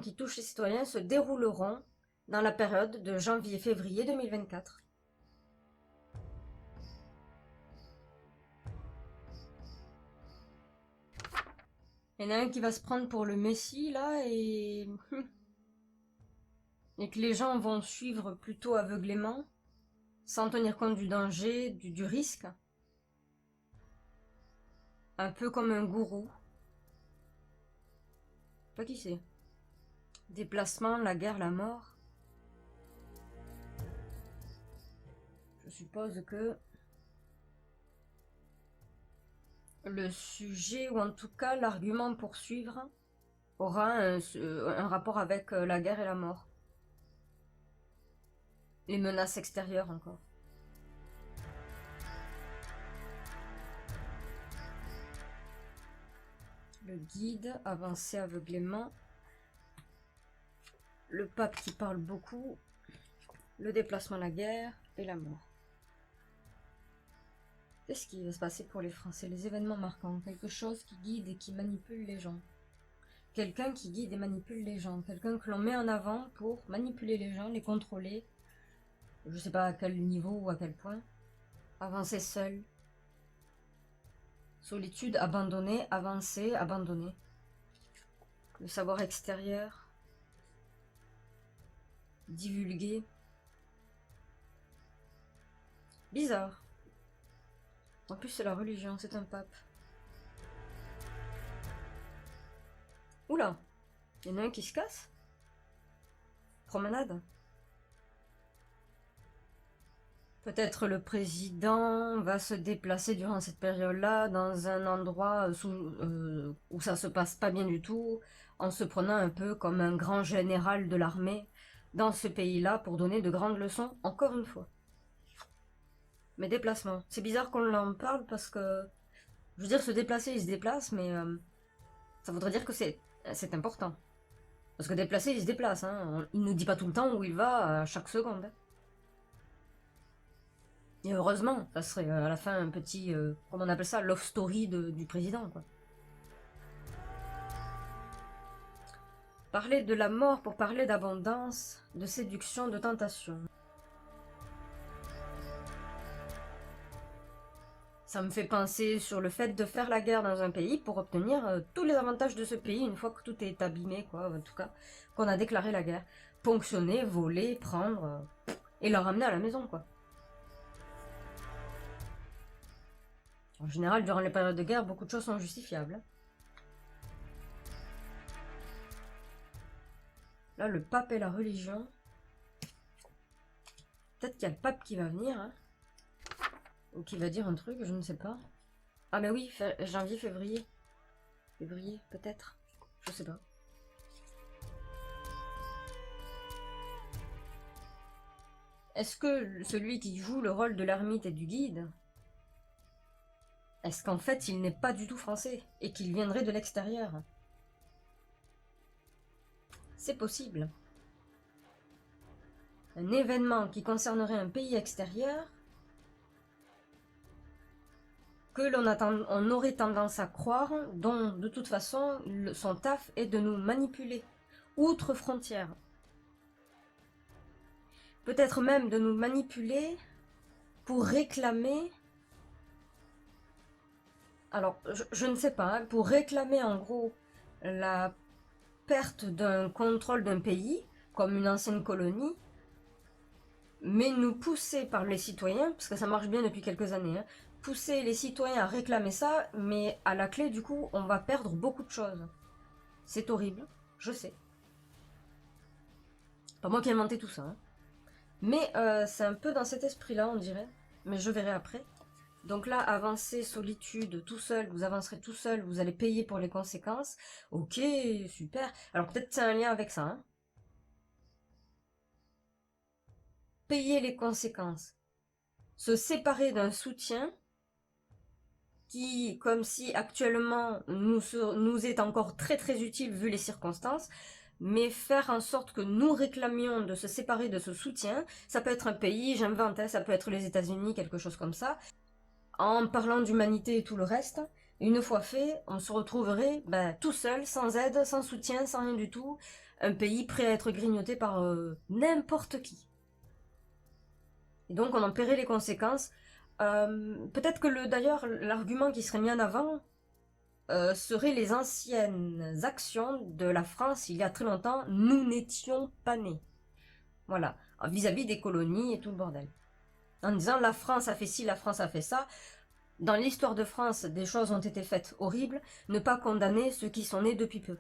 qui touchent les citoyens se dérouleront dans la période de janvier-février 2024. Il y en a un qui va se prendre pour le Messie, là, et que les gens vont suivre plutôt aveuglément, sans tenir compte du danger, du risque. Un peu comme un gourou. Pas qui c'est. Déplacement, la guerre, la mort. Je suppose que le sujet, ou en tout cas l'argument pour suivre, aura un rapport avec la guerre et la mort. Les menaces extérieures encore. Le guide, avancer aveuglément. Le pape qui parle beaucoup. Le déplacement, la guerre et la mort. Qu'est-ce qui va se passer pour les Français? Les événements marquants. Quelque chose qui guide et qui manipule les gens. Quelqu'un qui guide et manipule les gens. Quelqu'un que l'on met en avant pour manipuler les gens, les contrôler. Je sais pas à quel niveau ou à quel point. Avancer seul. Solitude, abandonner, avancer, abandonner. Le savoir extérieur. Divulguer. Bizarre. En plus, c'est la religion, c'est un pape. Oula, il y en a un qui se casse? Promenade? Peut-être le président va se déplacer durant cette période-là dans un endroit où ça se passe pas bien du tout, en se prenant un peu comme un grand général de l'armée dans ce pays-là pour donner de grandes leçons, encore une fois. Mais déplacement. C'est bizarre qu'on en parle parce que, je veux dire, se déplacer, il se déplace, mais ça voudrait dire que c'est important. Parce que déplacer, il se déplace. Hein. Il nous dit pas tout le temps où il va à chaque seconde. Hein. Et heureusement, ça serait à la fin un petit, comment on appelle ça, love story du président, quoi. Parler de la mort pour parler d'abondance, de séduction, de tentation. Ça me fait penser sur le fait de faire la guerre dans un pays pour obtenir tous les avantages de ce pays une fois que tout est abîmé, quoi, en tout cas, qu'on a déclaré la guerre. Ponctionner, voler, prendre, et le ramener à la maison, quoi. En général, durant les périodes de guerre, beaucoup de choses sont justifiables. Là, le pape et la religion. Peut-être qu'il y a le pape qui va venir, hein. Ou qui va dire un truc, je ne sais pas. Ah mais oui, janvier, février. Février, peut-être. Je sais pas. Est-ce que celui qui joue le rôle de l'ermite et du guide, est-ce qu'en fait il n'est pas du tout français et qu'il viendrait de l'extérieur? C'est possible. Un événement qui concernerait un pays extérieur que on aurait tendance à croire, dont de toute façon son taf est de nous manipuler, outre frontières. Peut-être même de nous manipuler pour réclamer... Alors, je ne sais pas, hein, pour réclamer en gros la perte d'un contrôle d'un pays, comme une ancienne colonie, mais nous pousser par les citoyens, parce que ça marche bien depuis quelques années, hein, pousser les citoyens à réclamer ça, mais à la clé, du coup, on va perdre beaucoup de choses. C'est horrible, je sais. Pas moi qui ai inventé tout ça. Hein. Mais c'est un peu dans cet esprit-là, on dirait. Mais je verrai après. Donc là, avancer, solitude, tout seul, vous avancerez tout seul, vous allez payer pour les conséquences. Ok, super. Alors peut-être c'est un lien avec ça. Hein. Payer les conséquences. Se séparer d'un soutien qui, comme si actuellement nous est encore très très utile vu les circonstances, mais faire en sorte que nous réclamions de se séparer de ce soutien, ça peut être un pays, j'invente, hein, ça peut être les États-Unis, quelque chose comme ça, en parlant d'humanité et tout le reste, une fois fait, on se retrouverait tout seul, sans aide, sans soutien, sans rien du tout, un pays prêt à être grignoté par n'importe qui. Et donc on en paierait les conséquences. Peut-être que d'ailleurs l'argument qui serait mis en avant seraient les anciennes actions de la France il y a très longtemps. Nous n'étions pas nés. Voilà, vis-à-vis des colonies et tout le bordel. En disant la France a fait ci, la France a fait ça. Dans l'histoire de France, des choses ont été faites horribles. Ne pas condamner ceux qui sont nés depuis peu.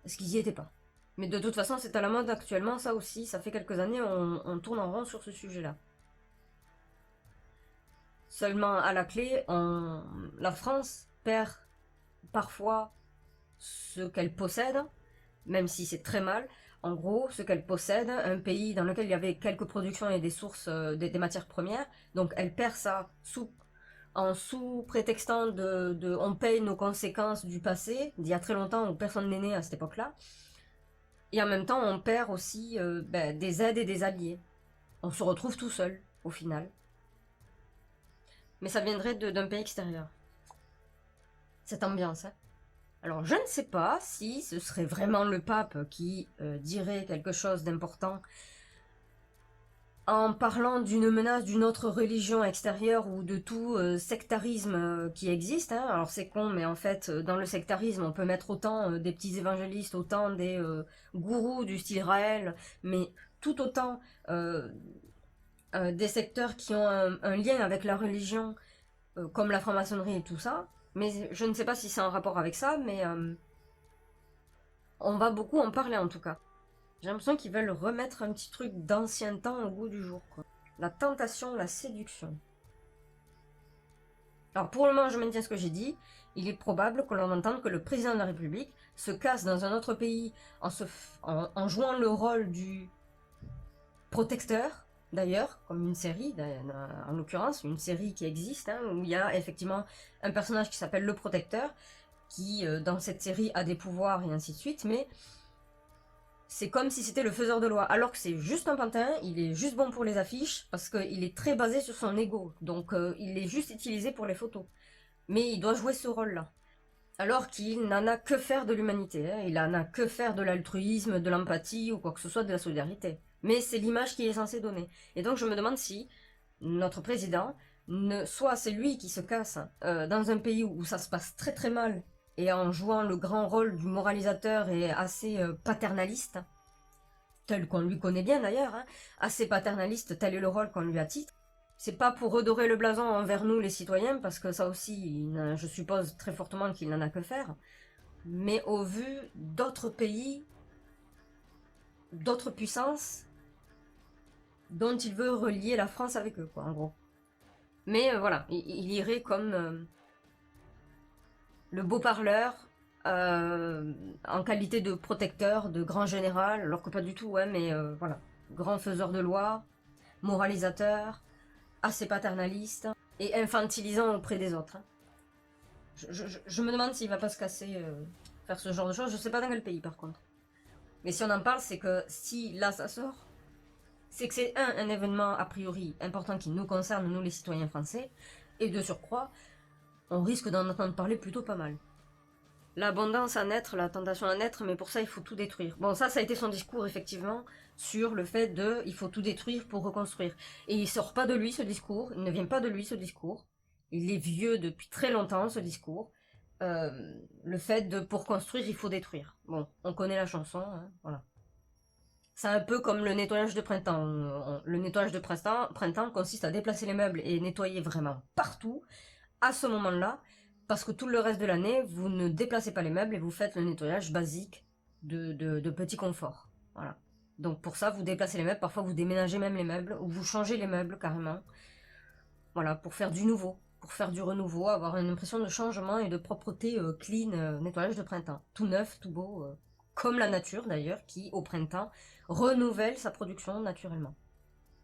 Parce qu'ils y étaient pas. Mais de toute façon, c'est à la mode actuellement, ça aussi. Ça fait quelques années, on tourne en rond sur ce sujet-là. Seulement, à la clé, la France perd parfois ce qu'elle possède, même si c'est très mal. En gros, ce qu'elle possède, un pays dans lequel il y avait quelques productions et des sources, des matières premières, donc elle perd ça en sous-prétextant on paye nos conséquences du passé, d'il y a très longtemps où personne n'est né à cette époque-là. Et en même temps, on perd aussi des aides et des alliés. On se retrouve tout seul, au final. Mais ça viendrait d'un pays extérieur. Cette ambiance, hein. Alors, je ne sais pas si ce serait vraiment le pape qui dirait quelque chose d'important en parlant d'une menace d'une autre religion extérieure ou de tout sectarisme qui existe. Hein. Alors, c'est con, mais en fait, dans le sectarisme, on peut mettre autant des petits évangélistes, autant des gourous du style Raël, mais tout autant des secteurs qui ont un lien avec la religion, comme la franc-maçonnerie et tout ça. Mais je ne sais pas si c'est en rapport avec ça, mais on va beaucoup en parler en tout cas. J'ai l'impression qu'ils veulent remettre un petit truc d'ancien temps au goût du jour, quoi. La tentation, la séduction. Alors pour le moment, je maintiens ce que j'ai dit. Il est probable que l'on entende que le président de la République se casse dans un autre pays en jouant le rôle du protecteur, d'ailleurs, comme une série, en l'occurrence, une série qui existe, hein, où il y a effectivement un personnage qui s'appelle le protecteur, qui dans cette série a des pouvoirs et ainsi de suite, mais c'est comme si c'était le faiseur de loi, alors que c'est juste un pantin, il est juste bon pour les affiches, parce qu'il est très basé sur son ego, donc il est juste utilisé pour les photos. Mais il doit jouer ce rôle-là. Alors qu'il n'en a que faire de l'humanité, hein. Il n'en a que faire de l'altruisme, de l'empathie ou quoi que ce soit, de la solidarité. Mais c'est l'image qu'il est censé donner. Et donc je me demande si notre président, soit c'est lui qui se casse dans un pays où ça se passe très très mal, et en jouant le grand rôle du moralisateur et assez paternaliste, tel qu'on lui connaît bien d'ailleurs, hein, assez paternaliste, tel est le rôle qu'on lui attitre. C'est pas pour redorer le blason envers nous les citoyens, parce que ça aussi, je suppose très fortement qu'il n'en a que faire, mais au vu d'autres pays, d'autres puissances, dont il veut relier la France avec eux, quoi, en gros. Mais voilà, il irait comme le beau parleur, en qualité de protecteur, de grand général, alors que pas du tout, ouais, mais voilà. Grand faiseur de loi, moralisateur, assez paternaliste et infantilisant auprès des autres. Hein. Je me demande s'il va pas se casser, faire ce genre de choses. Je sais pas dans quel pays par contre. Mais si on en parle, c'est que si là ça sort, c'est que c'est un événement a priori important qui nous concerne, nous les citoyens français, et de surcroît, on risque d'en entendre parler plutôt pas mal. L'abondance à naître, la tentation à naître, mais pour ça il faut tout détruire. Bon, ça a été son discours effectivement sur le fait de il faut tout détruire pour reconstruire. Et il sort pas de lui ce discours, il ne vient pas de lui ce discours. Il est vieux depuis très longtemps ce discours. Le fait de pour construire il faut détruire. Bon, on connaît la chanson, hein, voilà. C'est un peu comme le nettoyage de printemps. Le nettoyage de printemps consiste à déplacer les meubles et nettoyer vraiment partout à ce moment-là, parce que tout le reste de l'année, vous ne déplacez pas les meubles et vous faites le nettoyage basique de petit confort. Voilà. Donc pour ça, vous déplacez les meubles, parfois vous déménagez même les meubles, ou vous changez les meubles carrément. Voilà, pour faire du nouveau, pour faire du renouveau, avoir une impression de changement et de propreté clean, nettoyage de printemps. Tout neuf, tout beau, comme la nature d'ailleurs, qui au printemps renouvelle sa production naturellement.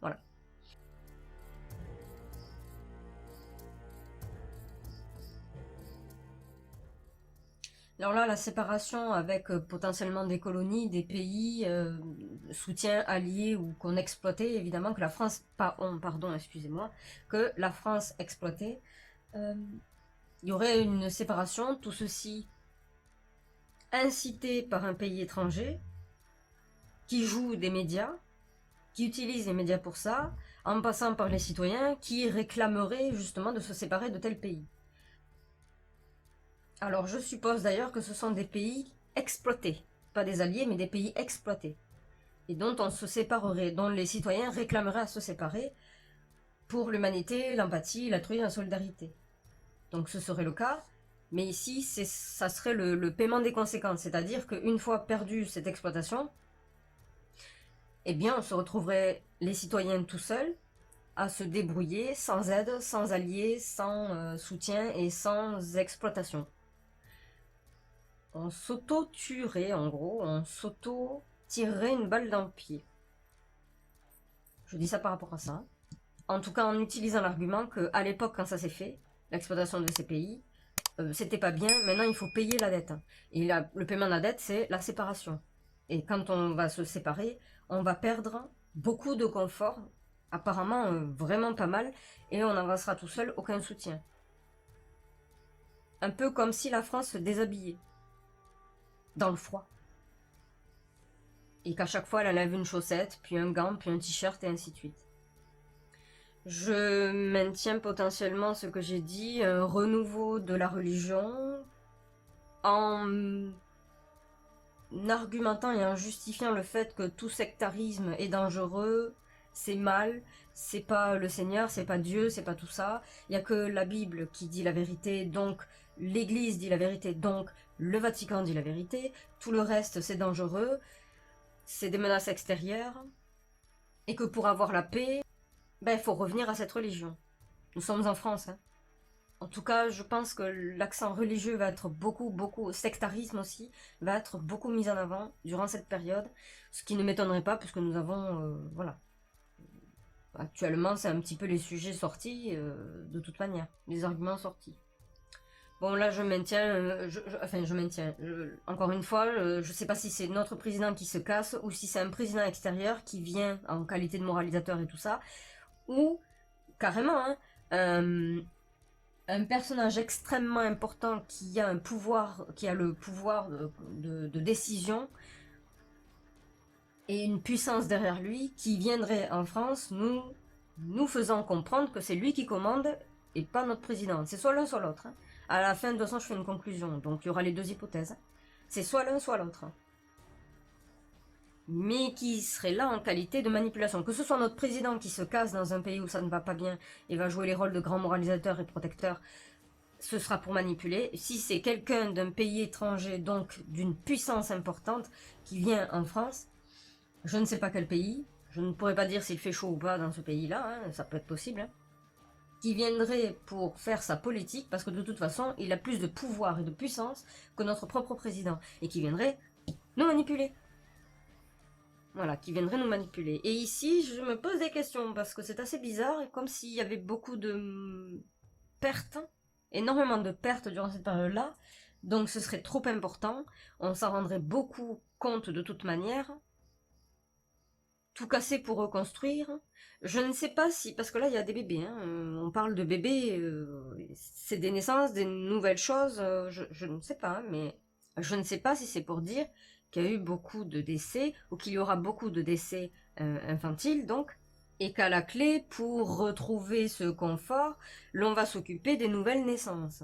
Voilà. Alors là, la séparation avec potentiellement des colonies, des pays, soutien allié ou qu'on exploitait, évidemment que la France, pardon, excusez-moi, que la France exploitait, il y aurait une séparation, tout ceci incité par un pays étranger, qui jouent des médias, qui utilisent les médias pour ça, en passant par les citoyens qui réclameraient justement de se séparer de tel pays. Alors je suppose d'ailleurs que ce sont des pays exploités, pas des alliés, mais des pays exploités, et dont on se séparerait, dont les citoyens réclameraient à se séparer pour l'humanité, l'empathie, l'altruisme, la solidarité. Donc ce serait le cas, mais ici ça serait le paiement des conséquences, c'est-à-dire qu'une fois perdue cette exploitation, eh bien on se retrouverait les citoyens tout seuls à se débrouiller sans aide, sans alliés, sans soutien et sans exploitation. On s'auto-tuerait en gros, on s'auto-tirerait une balle dans le pied. Je dis ça par rapport à ça. En tout cas en utilisant l'argument qu'à l'époque quand ça s'est fait, l'exploitation de ces pays, c'était pas bien, maintenant il faut payer la dette. Et le paiement de la dette, c'est la séparation. Et quand on va se séparer, on va perdre beaucoup de confort, apparemment vraiment pas mal, et on avancera tout seul, aucun soutien. Un peu comme si la France se déshabillait, dans le froid. Et qu'à chaque fois elle enlève une chaussette, puis un gant, puis un t-shirt, et ainsi de suite. Je maintiens potentiellement ce que j'ai dit, un renouveau de la religion, en argumentant et en justifiant le fait que tout sectarisme est dangereux, c'est mal, c'est pas le Seigneur, c'est pas Dieu, c'est pas tout ça. Il y a que la Bible qui dit la vérité, donc l'Église dit la vérité, donc le Vatican dit la vérité. Tout le reste, c'est dangereux, c'est des menaces extérieures, et que pour avoir la paix, il faut revenir à cette religion. Nous sommes en France, hein. En tout cas, je pense que l'accent religieux va être beaucoup, sectarisme aussi, va être beaucoup mis en avant durant cette période, ce qui ne m'étonnerait pas, puisque nous avons, voilà. Actuellement, c'est un petit peu les sujets sortis, de toute manière, les arguments sortis. Bon, là, je maintiens, encore une fois, je sais pas si c'est notre président qui se casse, ou si c'est un président extérieur qui vient en qualité de moralisateur et tout ça, ou, carrément, hein, un personnage extrêmement important qui a le pouvoir de décision et une puissance derrière lui qui viendrait en France nous faisant comprendre que c'est lui qui commande et pas notre président. C'est soit l'un soit l'autre. Hein. À la fin, de toute façon, je fais une conclusion, donc il y aura les deux hypothèses. C'est soit l'un soit l'autre. Mais qui serait là en qualité de manipulation. Que ce soit notre président qui se casse dans un pays où ça ne va pas bien et va jouer les rôles de grand moralisateur et protecteur, ce sera pour manipuler. Si c'est quelqu'un d'un pays étranger, donc d'une puissance importante, qui vient en France, je ne sais pas quel pays, je ne pourrais pas dire s'il fait chaud ou pas dans ce pays-là, hein, ça peut être possible, hein, qui viendrait pour faire sa politique, parce que de toute façon, il a plus de pouvoir et de puissance que notre propre président, et qui viendrait nous manipuler. Voilà, qui viendrait nous manipuler. Et ici, je me pose des questions, parce que c'est assez bizarre, et comme s'il y avait beaucoup de pertes, énormément de pertes durant cette période-là, donc ce serait trop important, on s'en rendrait beaucoup compte de toute manière, tout casser pour reconstruire. Je ne sais pas si, parce que là il y a des bébés, hein, on parle de bébés, c'est des naissances, des nouvelles choses, je ne sais pas, mais je ne sais pas si c'est pour dire qu'il y a eu beaucoup de décès, ou qu'il y aura beaucoup de décès infantiles, donc, et qu'à la clé, pour retrouver ce confort, l'on va s'occuper des nouvelles naissances,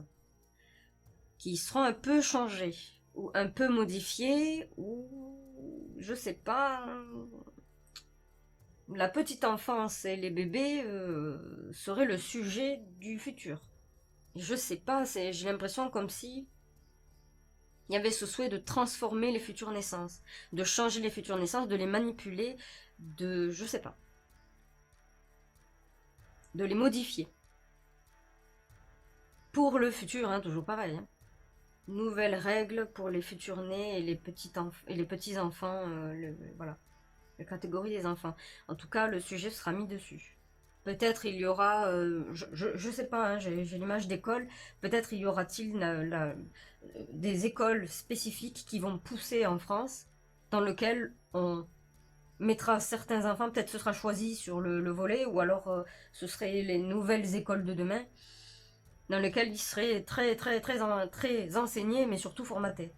qui seront un peu changées, ou un peu modifiées, ou je sais pas. La petite enfance et les bébés seraient le sujet du futur. Je sais pas, j'ai l'impression comme si il y avait ce souhait de transformer les futures naissances, de changer les futures naissances, de les manipuler, je sais pas, de les modifier. Pour le futur, hein, toujours pareil. Hein. Nouvelles règles pour les futurs nés et les petits enfants, voilà, la catégorie des enfants. En tout cas, le sujet sera mis dessus. Peut-être il y aura, je sais pas, hein, j'ai l'image d'école, peut-être il y aura-t-il des écoles spécifiques qui vont pousser en France, dans lesquelles on mettra certains enfants, peut-être ce sera choisi sur le volet, ou alors ce seraient les nouvelles écoles de demain, dans lesquelles ils seraient très enseignés, mais surtout formatés.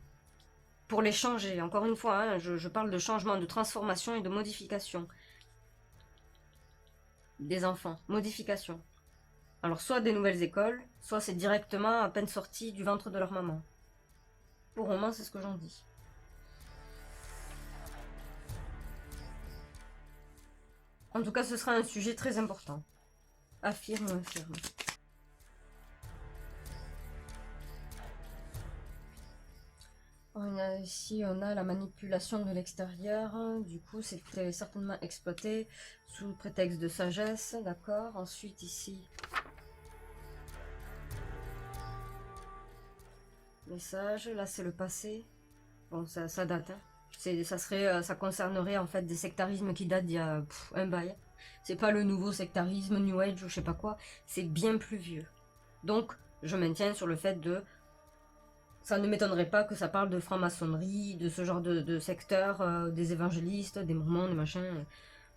pour les changer. Encore une fois, hein, je parle de changement, de transformation et de modification des enfants. Modification. Alors soit des nouvelles écoles, soit c'est directement à peine sorti du ventre de leur maman. Pour le moment, c'est ce que j'en dis. En tout cas, ce sera un sujet très important. Affirme, affirme. Ici, on a la manipulation de l'extérieur. Du coup, c'était certainement exploité sous le prétexte de sagesse. D'accord. Ensuite, ici, message. Là, c'est le passé. Bon, ça date. Hein. Ça concernerait en fait des sectarismes qui datent d'il y a un bail. C'est pas le nouveau sectarisme, New Age ou je sais pas quoi. C'est bien plus vieux. Donc, je maintiens sur le fait de... Ça ne m'étonnerait pas que ça parle de franc-maçonnerie, de ce genre de secteur, des évangélistes, des mormons, des machins.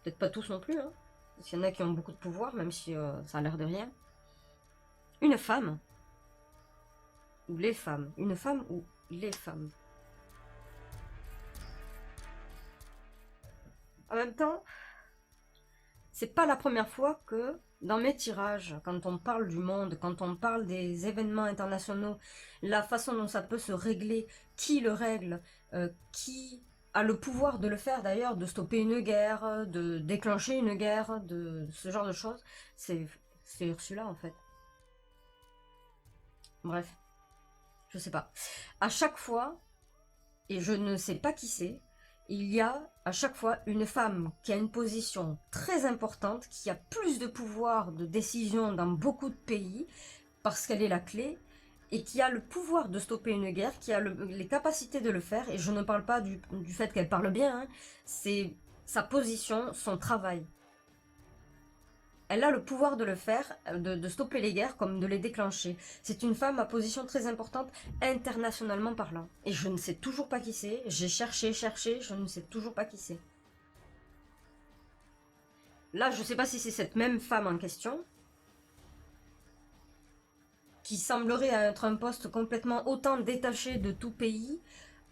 Peut-être pas tous non plus, hein. Parce qu'il y en a qui ont beaucoup de pouvoir, même si ça a l'air de rien. Une femme. Ou les femmes. Une femme ou les femmes. En même temps, c'est pas la première fois que dans mes tirages, quand on parle du monde, quand on parle des événements internationaux, la façon dont ça peut se régler, qui le règle, qui a le pouvoir de le faire d'ailleurs, de stopper une guerre, de déclencher une guerre, de ce genre de choses, c'est Ursula en fait. Bref, je sais pas. À chaque fois, et je ne sais pas qui c'est, il y a à chaque fois une femme qui a une position très importante, qui a plus de pouvoir de décision dans beaucoup de pays, parce qu'elle est la clé, et qui a le pouvoir de stopper une guerre, qui a les capacités de le faire, et je ne parle pas du fait qu'elle parle bien, hein, c'est sa position, son travail. Elle a le pouvoir de le faire, de stopper les guerres comme de les déclencher. C'est une femme à position très importante internationalement parlant. Et je ne sais toujours pas qui c'est. J'ai cherché, je ne sais toujours pas qui c'est. Là, je ne sais pas si c'est cette même femme en question, qui semblerait être un poste complètement autant détaché de tout pays,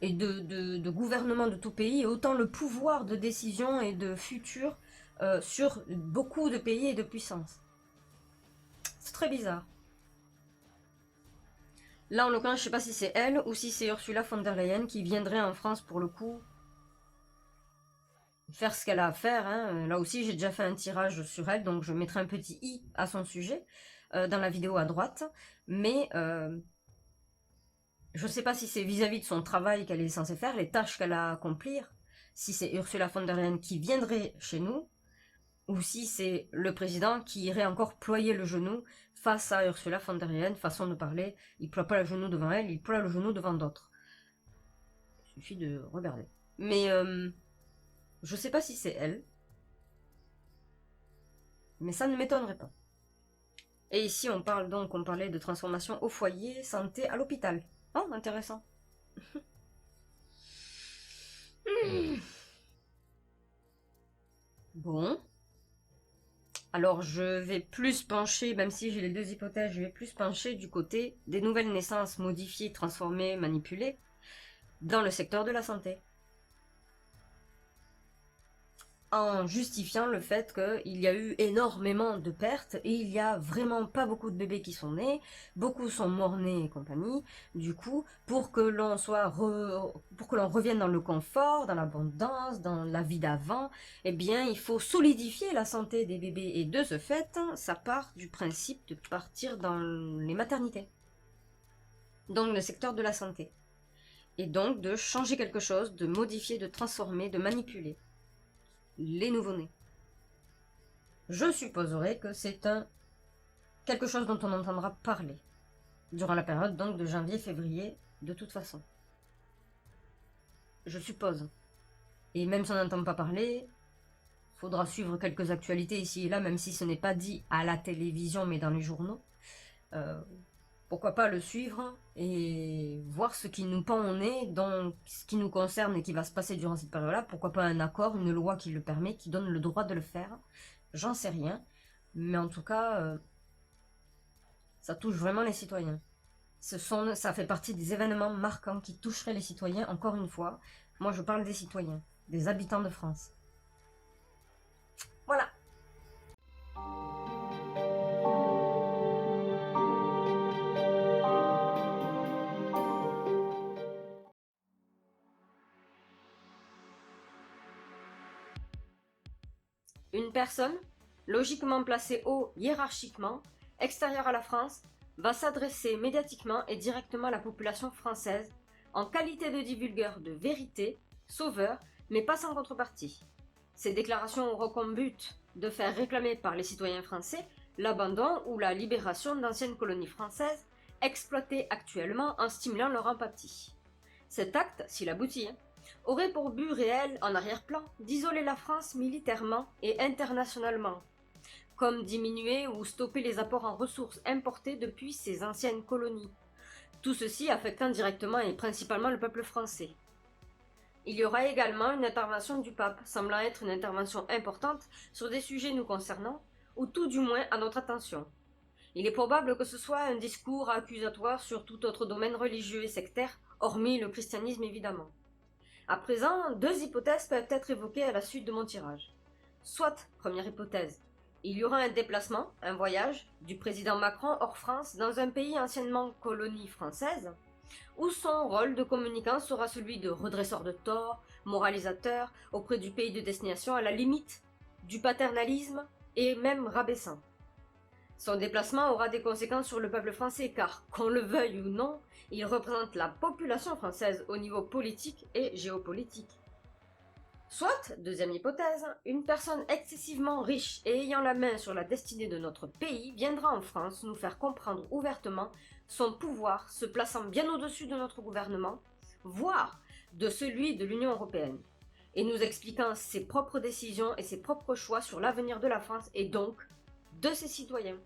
et de gouvernement de tout pays, et autant le pouvoir de décision et de futur sur beaucoup de pays et de puissances. C'est très bizarre. Là, en l'occurrence, je sais pas si c'est elle ou si c'est Ursula von der Leyen qui viendrait en France pour le coup faire ce qu'elle a à faire. Hein. Là aussi, j'ai déjà fait un tirage sur elle, donc je mettrai un petit i à son sujet dans la vidéo à droite. Mais je sais pas si c'est vis-à-vis de son travail qu'elle est censée faire, les tâches qu'elle a à accomplir, si c'est Ursula von der Leyen qui viendrait chez nous, ou si c'est le président qui irait encore ployer le genou face à Ursula von der Leyen, façon de parler, il ploie pas le genou devant elle, il ploie le genou devant d'autres. Il suffit de regarder. Mais je sais pas si c'est elle, mais ça ne m'étonnerait pas. Et ici on parlait de transformation au foyer, santé, à l'hôpital. Oh, intéressant. Bon. Alors je vais plus pencher, même si j'ai les deux hypothèses, je vais plus pencher du côté des nouvelles naissances modifiées, transformées, manipulées dans le secteur de la santé. En justifiant le fait qu'il y a eu énormément de pertes et il y a vraiment pas beaucoup de bébés qui sont nés, beaucoup sont morts-nés et compagnie. Du coup, pour que l'on revienne dans le confort, dans l'abondance, dans la vie d'avant, eh bien, il faut solidifier la santé des bébés et de ce fait, ça part du principe de partir dans les maternités, donc le secteur de la santé, et donc de changer quelque chose, de modifier, de transformer, de manipuler les nouveau-nés. Je supposerais que c'est quelque chose dont on entendra parler durant la période donc de janvier-février de toute façon. Je suppose. Et même si on n'entend pas parler, faudra suivre quelques actualités ici et là, même si ce n'est pas dit à la télévision mais dans les journaux. Pourquoi pas le suivre et voir ce qui nous pend au nez, dans ce qui nous concerne et qui va se passer durant cette période-là. Pourquoi pas un accord, une loi qui le permet, qui donne le droit de le faire. J'en sais rien. Mais en tout cas, ça touche vraiment les citoyens. Ça fait partie des événements marquants qui toucheraient les citoyens, encore une fois. Moi, je parle des citoyens, des habitants de France. Voilà. Une personne, logiquement placée haut hiérarchiquement, extérieure à la France, va s'adresser médiatiquement et directement à la population française en qualité de divulgueur de vérité, sauveur, mais pas sans contrepartie. Ces déclarations auront comme but de faire réclamer par les citoyens français l'abandon ou la libération d'anciennes colonies françaises exploitées actuellement en stimulant leur empathie. Cet acte, s'il aboutit, aurait pour but réel, en arrière-plan, d'isoler la France militairement et internationalement, comme diminuer ou stopper les apports en ressources importées depuis ces anciennes colonies. Tout ceci affectant directement et principalement le peuple français. Il y aura également une intervention du pape, semblant être une intervention importante sur des sujets nous concernant, ou tout du moins à notre attention. Il est probable que ce soit un discours accusatoire sur tout autre domaine religieux et sectaire, hormis le christianisme évidemment. À présent, deux hypothèses peuvent être évoquées à la suite de mon tirage. Soit, première hypothèse, il y aura un déplacement, un voyage, du président Macron hors France dans un pays anciennement colonie française, où son rôle de communicant sera celui de redresseur de tort, moralisateur auprès du pays de destination à la limite du paternalisme et même rabaissant. Son déplacement aura des conséquences sur le peuple français car, qu'on le veuille ou non, il représente la population française au niveau politique et géopolitique. Soit, deuxième hypothèse, une personne excessivement riche et ayant la main sur la destinée de notre pays viendra en France nous faire comprendre ouvertement son pouvoir se plaçant bien au-dessus de notre gouvernement, voire de celui de l'Union européenne, et nous expliquant ses propres décisions et ses propres choix sur l'avenir de la France et donc de ses citoyens.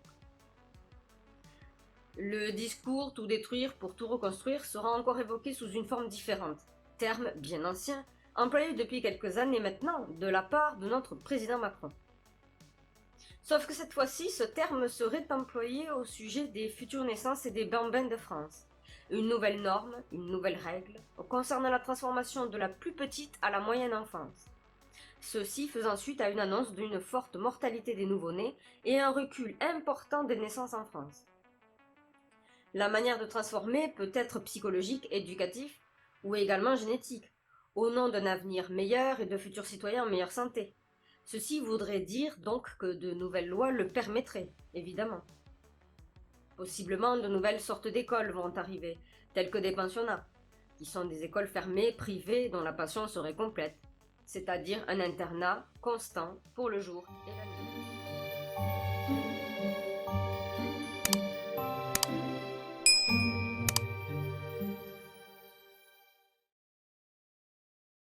Le discours tout détruire pour tout reconstruire sera encore évoqué sous une forme différente, terme bien ancien, employé depuis quelques années maintenant de la part de notre président Macron. Sauf que cette fois-ci, ce terme serait employé au sujet des futures naissances et des bambins de France. Une nouvelle norme, une nouvelle règle, concernant la transformation de la plus petite à la moyenne enfance. Ceci faisant suite à une annonce d'une forte mortalité des nouveau-nés et un recul important des naissances en France. La manière de transformer peut être psychologique, éducatif ou également génétique, au nom d'un avenir meilleur et de futurs citoyens en meilleure santé. Ceci voudrait dire donc que de nouvelles lois le permettraient, évidemment. Possiblement de nouvelles sortes d'écoles vont arriver, telles que des pensionnats, qui sont des écoles fermées, privées, dont la pension serait complète, c'est-à-dire un internat constant pour le jour et la nuit.